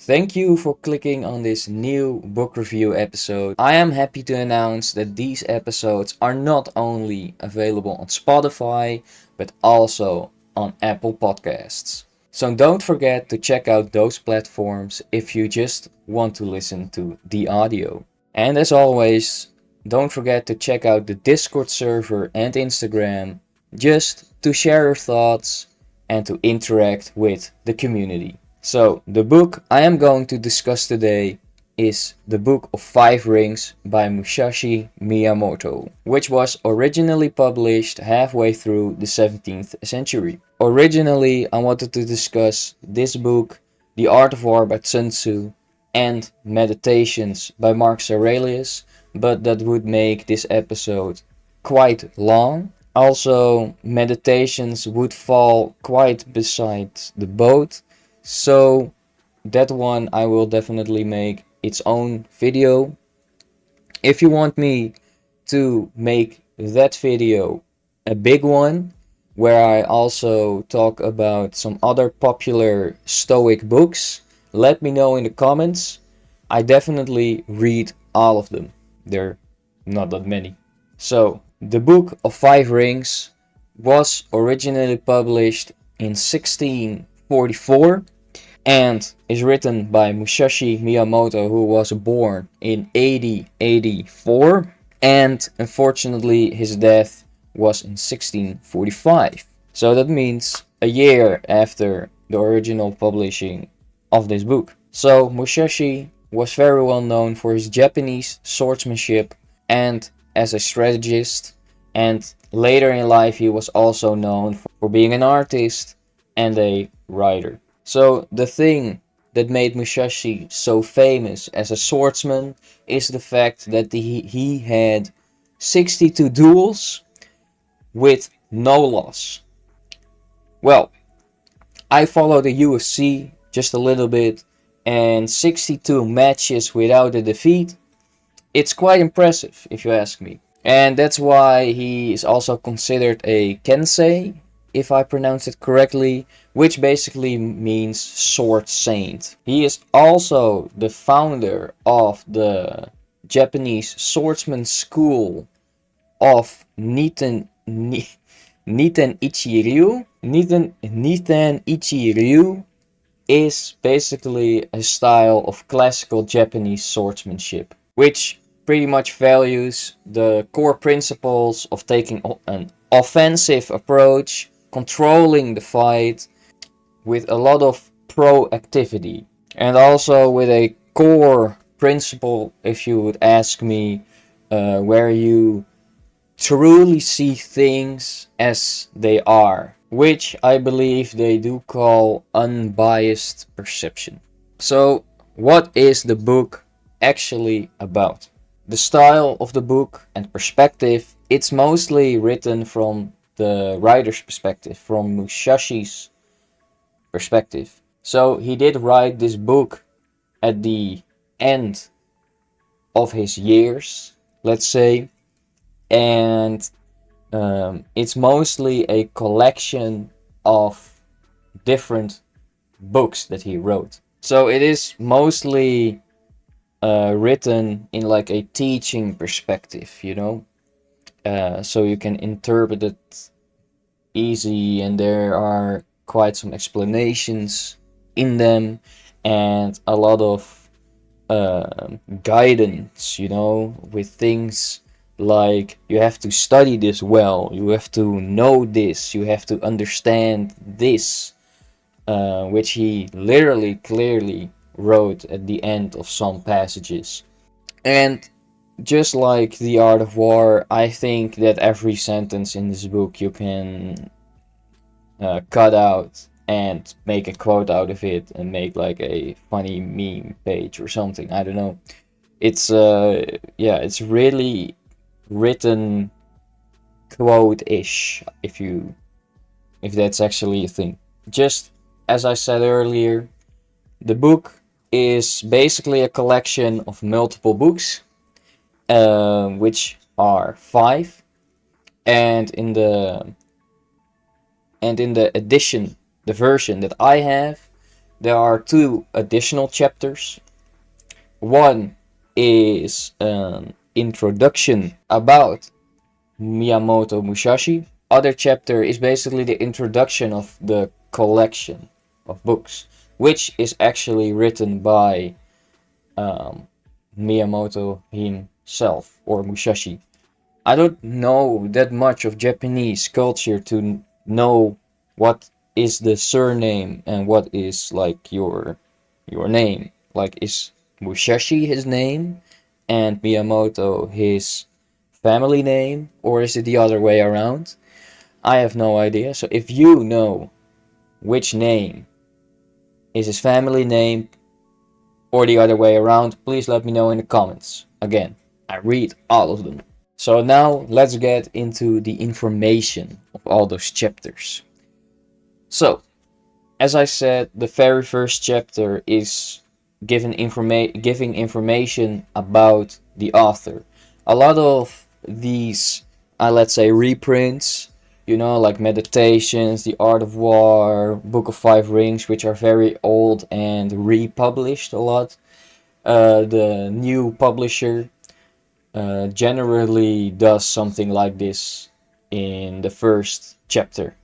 Thank you for clicking on this new book review episode. I am happy to announce that these episodes are not only available on Spotify, but also on Apple Podcasts. So don't forget to check out those platforms if you just want to listen to the audio. And as always, don't forget to check out the Discord server and Instagram just to share your thoughts and to interact with the community. So, the book I am going to discuss today is The Book of Five Rings by Musashi Miyamoto, which was originally published halfway through the 17th century. Originally, I wanted to discuss this book, The Art of War by Sun Tzu, and Meditations by Marcus Aurelius, but that would make this episode quite long. Also, Meditations would fall quite beside the boat, so that one I will definitely make its own video. If you want me to make that video a big one, where I also talk about some other popular Stoic books, let me know in the comments. I definitely read all of them. They're not that many. So, the Book of Five Rings was originally published in 1644 and is written by Musashi Miyamoto, who was born in 8084, and unfortunately his death was in 1645. So that means a year after the original publishing of this book. So Musashi was very well known for his Japanese swordsmanship and as a strategist, and later in life he was also known for being an artist and a writer. So the thing that made Musashi so famous as a swordsman is the fact that he had 62 duels with no loss. Well, I follow the UFC just a little bit, and 62 matches without a defeat, it's quite impressive if you ask me. And that's why he is also considered a Kensei, if I pronounce it correctly, which basically means sword saint. He is also the founder of the Japanese swordsman school of Niten Ichi-ryu. Niten Ichi-ryu is basically a style of classical Japanese swordsmanship, which pretty much values the core principles of taking an offensive approach, controlling the fight with a lot of proactivity, and also with a core principle, if you would ask me, where you truly see things as they are, which I believe they do call unbiased perception. So, what is the book actually about? The style of the book and perspective, it's mostly written from the writer's perspective, from Musashi's perspective. So he did write this book at the end of his years, let's say, and it's mostly a collection of different books that he wrote. So it is mostly written in like a teaching perspective, so you can interpret it easy, and there are quite some explanations in them and a lot of guidance, with things like you have to study this well, you have to know this, you have to understand this, which he literally clearly wrote at the end of some passages. And just like The Art of War, I think that every sentence in this book you can cut out and make a quote out of it and make like a funny meme page or something. I don't know. It's it's really written quote-ish, if that's actually a thing. Just as I said earlier, the book is basically a collection of multiple books, which are five, and in the edition, the version that I have, there are two additional chapters. One is an introduction about Miyamoto Musashi. Other chapter is basically the introduction of the collection of books, which is actually written by um, Miyamoto himself, or Musashi. I don't know that much of Japanese culture to know what is the surname and what is like your name. Like, is Musashi his name and Miyamoto his family name, or is it the other way around? I have no idea. So if you know which name is his family name or the other way around, please let me know in the comments. Again, I read all of them. So now let's get into the information of all those chapters. So, as I said, the very first chapter is giving information about the author. A lot of these, let's say, reprints, like Meditations, The Art of War, Book of Five Rings, which are very old and republished a lot. The new publisher generally does something like this in the first chapter.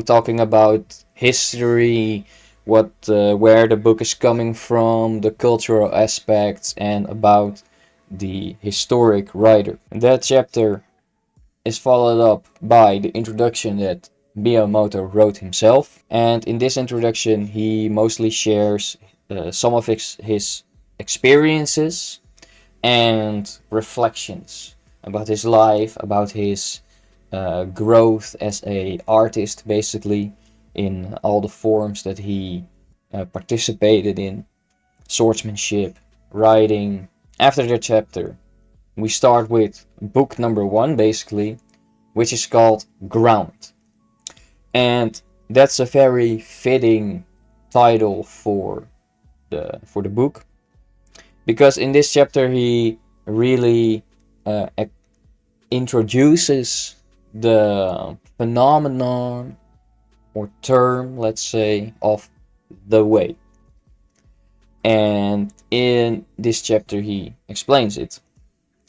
Talking about history, where the book is coming from, the cultural aspects, and about the historic writer. And that chapter is followed up by the introduction that Miyamoto wrote himself. And in this introduction, he mostly shares some of his experiences and reflections about his life, about his growth as a artist, basically, in all the forms that he participated in: swordsmanship, writing. After the chapter, we start with book number 1, basically, which is called Ground. And that's a very fitting title for the book, because in this chapter he really uh, introduces the phenomenon or term, let's say, of the way. And in this chapter he explains it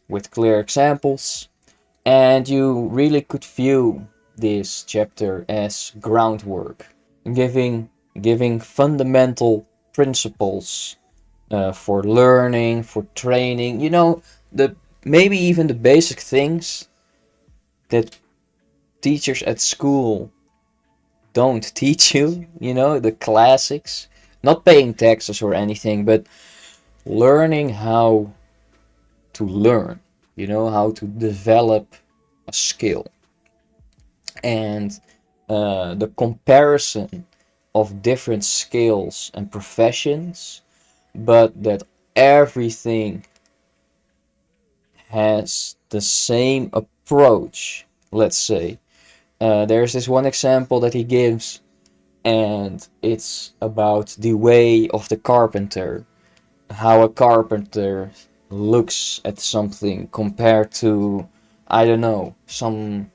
with clear examples, and you really could view this chapter as groundwork, giving fundamental principles for learning, for training. The maybe even the basic things that teachers at school don't teach you. The classics. Not paying taxes or anything, but learning how to learn. How to develop a skill, and the comparison of different skills and professions, but that everything has the same approach, let's say. There's this one example that he gives, and it's about the way of the carpenter. How a carpenter looks at something compared to, I don't know, some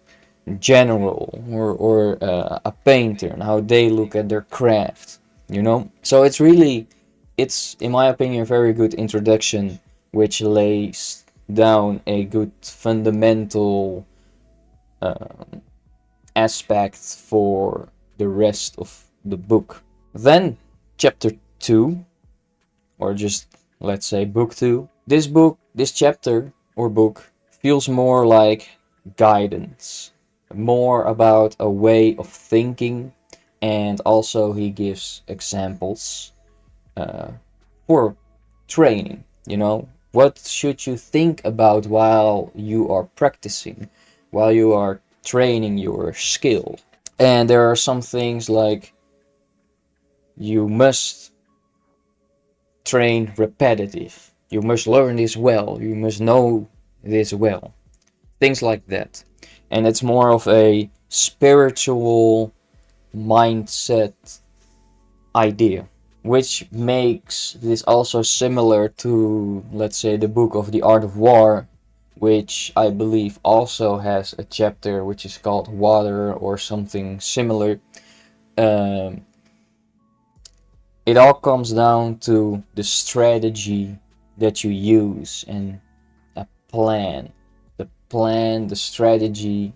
general or a painter, and how they look at their craft. So it's in my opinion a very good introduction, which lays down a good fundamental aspect for the rest of the book. Then chapter 2, or just let's say book 2, this chapter or book feels more like guidance, more about a way of thinking, and also he gives examples for training. What should you think about while you are practicing, while you are training your skill? And there are some things like you must train repetitive, you must learn this well, you must know this well, things like that. And it's more of a spiritual mindset idea, which makes this also similar to, let's say, the book of The Art of War, which I believe also has a chapter which is called Water or something similar. it all comes down to the strategy that you use and a plan. The strategy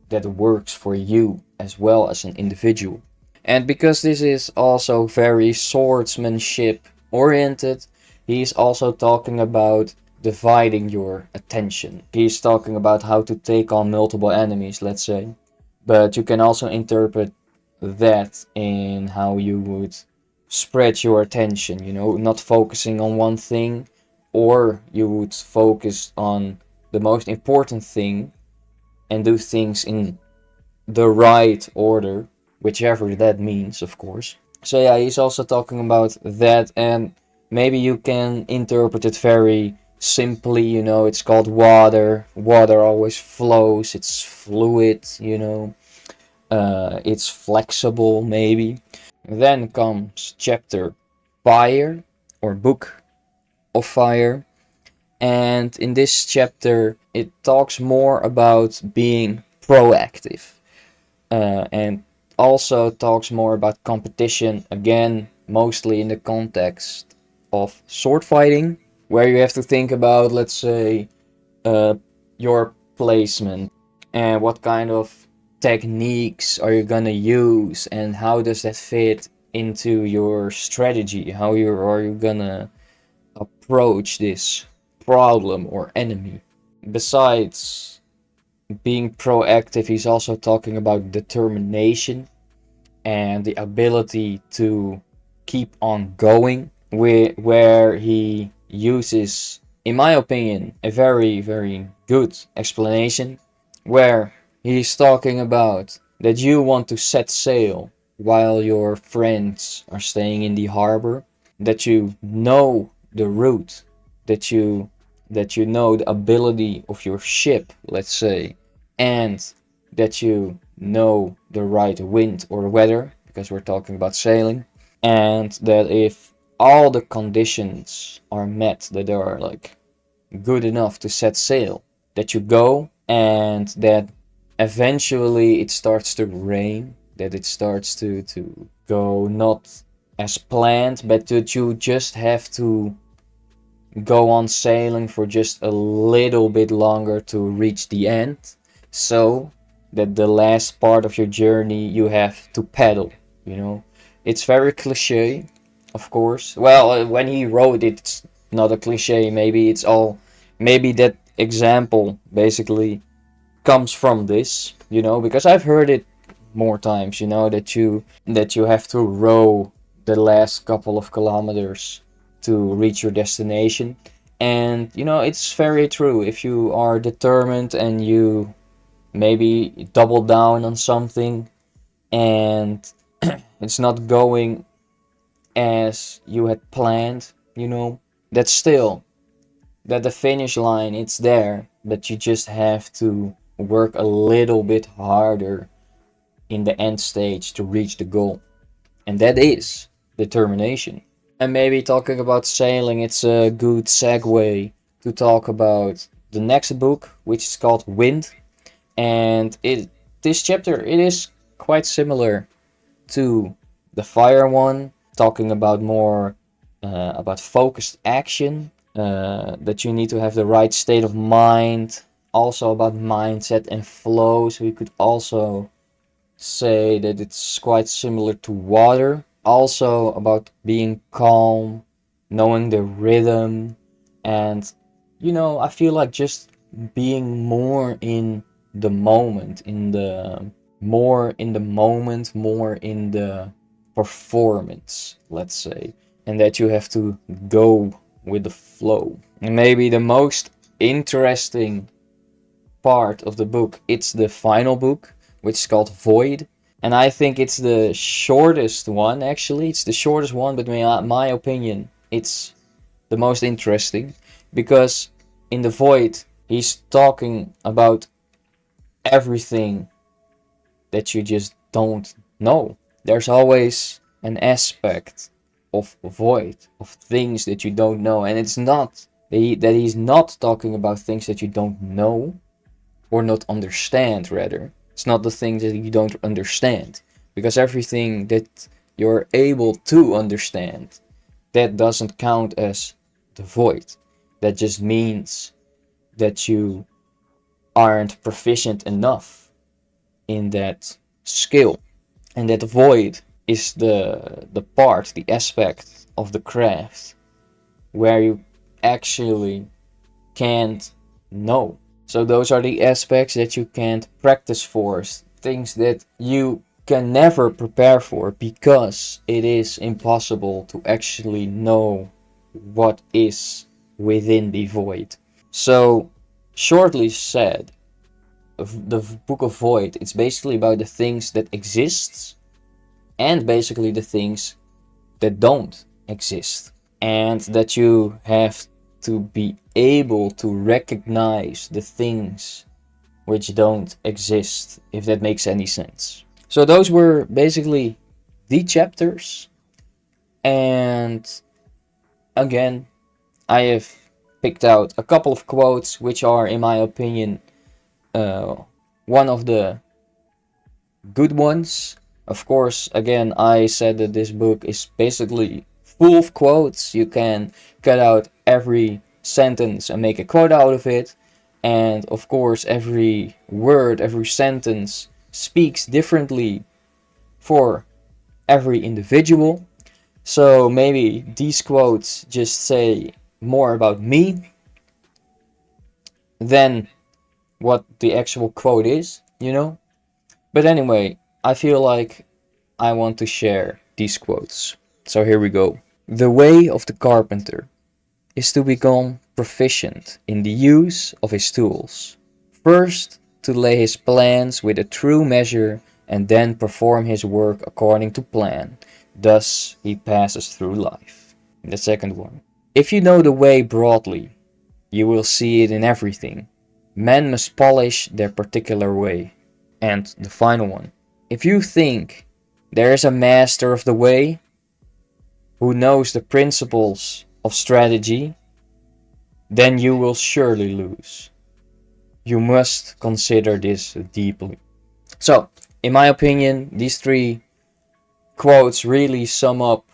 that works for you as well as an individual. And because this is also very swordsmanship oriented, he's also talking about dividing your attention. He's talking about how to take on multiple enemies, let's say. But you can also interpret that in how you would spread your attention, not focusing on one thing, or you would focus on the most important thing and do things in the right order, whichever that means, of course. So yeah, he's also talking about that, and maybe you can interpret it very simply. It's called water. Water always flows. It's fluid. It's flexible, maybe. Then comes chapter fire, or book of fire. And in this chapter, it talks more about being proactive, and also talks more about competition, again, mostly in the context of sword fighting, where you have to think about, let's say, uh, your placement and what kind of techniques are you gonna use and how does that fit into your strategy, are you gonna approach this problem or enemy. Besides being proactive, he's also talking about determination and the ability to keep on going, where he uses, in my opinion, a very, very good explanation, where he's talking about that you want to set sail while your friends are staying in the harbor, that you know the route, that you know the ability of your ship, let's say, and that you know the right wind or weather, because we're talking about sailing, and that if all the conditions are met, that they are like good enough to set sail, that you go, and that eventually it starts to rain, that it starts to go not as planned, but that you just have to go on sailing for just a little bit longer to reach the end, so that the last part of your journey you have to paddle, you know. It's very cliche, of course. Well, when he wrote it, it's not a cliche. Maybe that example basically comes from this, because I've heard it more times, that you have to row the last couple of kilometers to reach your destination. And it's very true. If you are determined and you maybe double down on something and it's not going as you had planned, that's still that the finish line, it's there, but you just have to work a little bit harder in the end stage to reach the goal. And that is determination. And maybe talking about sailing, it's a good segue to talk about the next book, which is called Wind. And this chapter, it is quite similar to the fire one, talking about more about focused action, that you need to have the right state of mind, also about mindset and flow. So you could also say that it's quite similar to water, also about being calm, knowing the rhythm, and I feel like just being more in the moment, more in the performance, let's say, and that you have to go with the flow. And maybe the most interesting part of the book, it's the final book, which is called Void. And I think it's the shortest one, actually. It's the shortest one, but in my opinion, it's the most interesting. Because in the Void, he's talking about everything that you just don't know. There's always an aspect of void, of things that you don't know. And it's not that he's not talking about things that you don't know, or not understand, rather. It's not the things that you don't understand, because everything that you're able to understand, that doesn't count as the void. That just means that you aren't proficient enough in that skill. And that void is the part, the aspect of the craft where you actually can't know. So those are the aspects that you can't practice for, things that you can never prepare for because it is impossible to actually know what is within the void. So, shortly said, the Book of Void, it's basically about the things that exist and basically the things that don't exist. And that you have to be able to recognize the things which don't exist, if that makes any sense. So those were basically the chapters. And again, I have picked out a couple of quotes which are, in my opinion, one of the good ones. Of course, again, I said that this book is basically full of quotes. You can cut out every sentence and make a quote out of it. And of course, every word, every sentence speaks differently for every individual. So maybe these quotes just say more about me than what the actual quote is, you know? But anyway, I feel like I want to share these quotes. So here we go. The way of the carpenter is to become proficient in the use of his tools. First, to lay his plans with a true measure and then perform his work according to plan. Thus he passes through life. The second one. If you know the way broadly, you will see it in everything. Men must polish their particular way. And the final one. If you think there is a master of the way who knows the principles of strategy, then you will surely lose. You must consider this deeply. So, in my opinion, these three quotes really sum up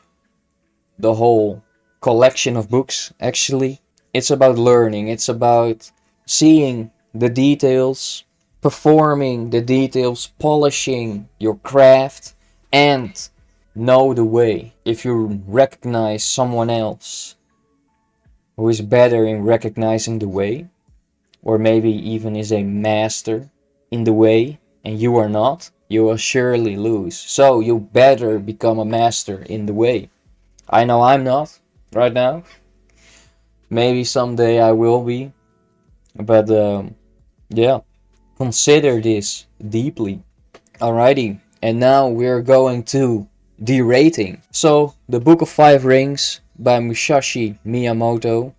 the whole collection of books, actually. It's about learning, it's about seeing the details, performing the details, polishing your craft, and know the way. If you recognize someone else who is better in recognizing the way, or maybe even is a master in the way, and you are not, you will surely lose. So you better become a master in the way. I know I'm not right now. Maybe someday I will be. But yeah, consider this deeply. Alrighty, and now we're going to the rating. So, the Book of Five Rings by Musashi Miyamoto,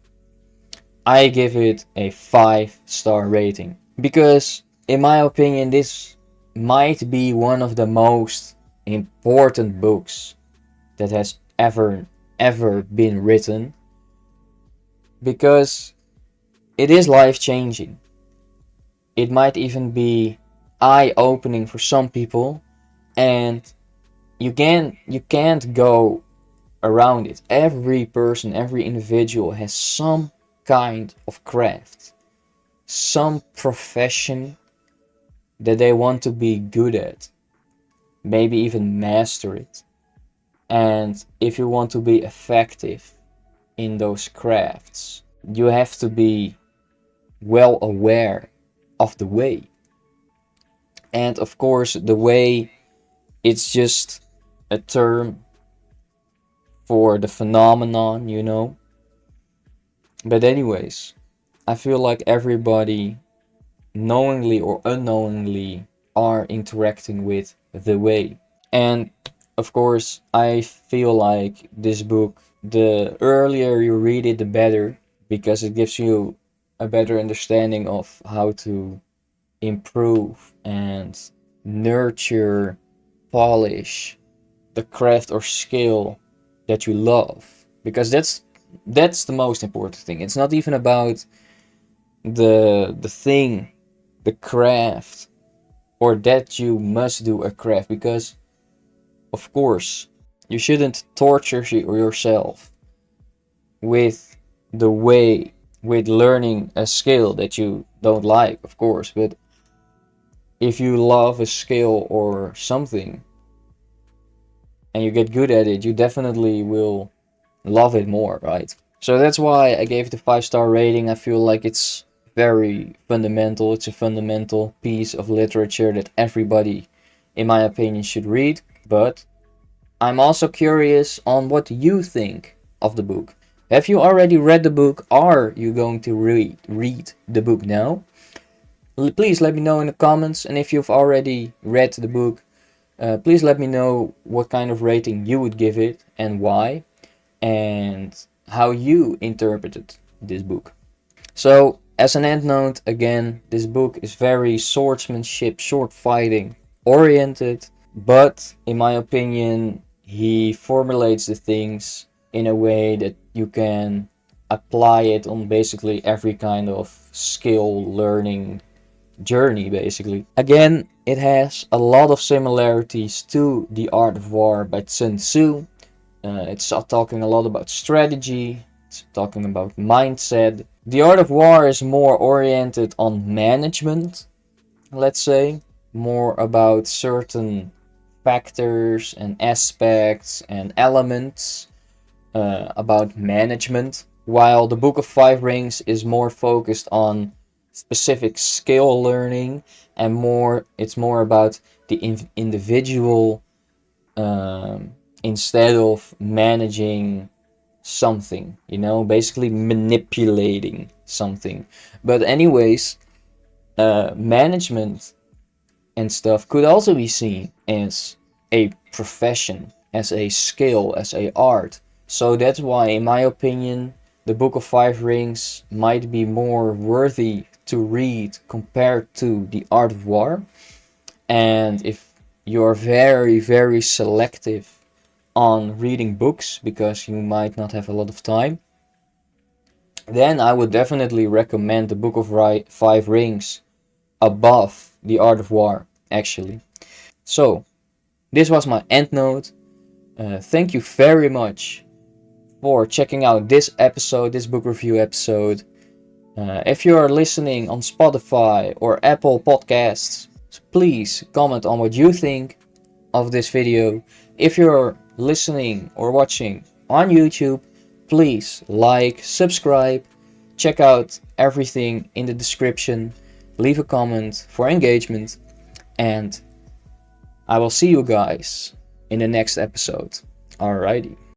I give it a 5-star rating. Because, in my opinion, this might be one of the most important books that has ever been written. Because it is life changing. It might even be eye opening for some people, and you can't go around it. Every person, every individual has some kind of craft, some profession that they want to be good at, maybe even master it. And if you want to be effective in those crafts, you have to be well aware of the way. And of course, the way, it's just a term for the phenomenon, you know. But anyways, I feel like everybody, knowingly or unknowingly, are interacting with the way. And of course, I feel like this book, the earlier you read it, the better, because it gives you a better understanding of how to improve and nurture, polish the craft or skill that you love, because that's the most important thing. It's not even about the thing, the craft, or that you must do a craft, because of course You shouldn't torture yourself with the way, with learning a skill that you don't like, of course. But if you love a skill or something and you get good at it, you definitely will love it more, right? So that's why I gave it a 5-star rating. I feel like it's very fundamental. It's a fundamental piece of literature that everybody, in my opinion, should read. But I'm also curious on what you think of the book. Have you already read the book? Are you going to read the book now? Please let me know in the comments. And if you've already read the book, please let me know what kind of rating you would give it and why, and how you interpreted this book. So, as an end note, again, this book is very swordsmanship, sword fighting oriented, but in my opinion, he formulates the things in a way that you can apply it on basically every kind of skill learning journey, basically. Again, it has a lot of similarities to The Art of War by Sun Tzu. It's talking a lot about strategy, it's talking about mindset. The Art of War is more oriented on management, let's say, more about certain factors and aspects and elements about management, while the Book of Five Rings is more focused on specific skill learning and it's more about the individual, instead of managing something, basically manipulating something. But anyways, management and stuff could also be seen as a profession, as a skill, as a art. So that's why, in my opinion, the Book of Five Rings might be more worthy to read compared to The Art of War. And if you're very, very selective on reading books because you might not have a lot of time, then I would definitely recommend the Book of Five Rings above The Art of War, actually. So, this was my end note. Thank you very much for checking out this episode, this book review episode. If you are listening on Spotify or Apple Podcasts, please comment on what you think of this video. If you're listening or watching on YouTube, please like, subscribe, check out everything in the description, leave a comment for engagement, and I will see you guys in the next episode. Alrighty.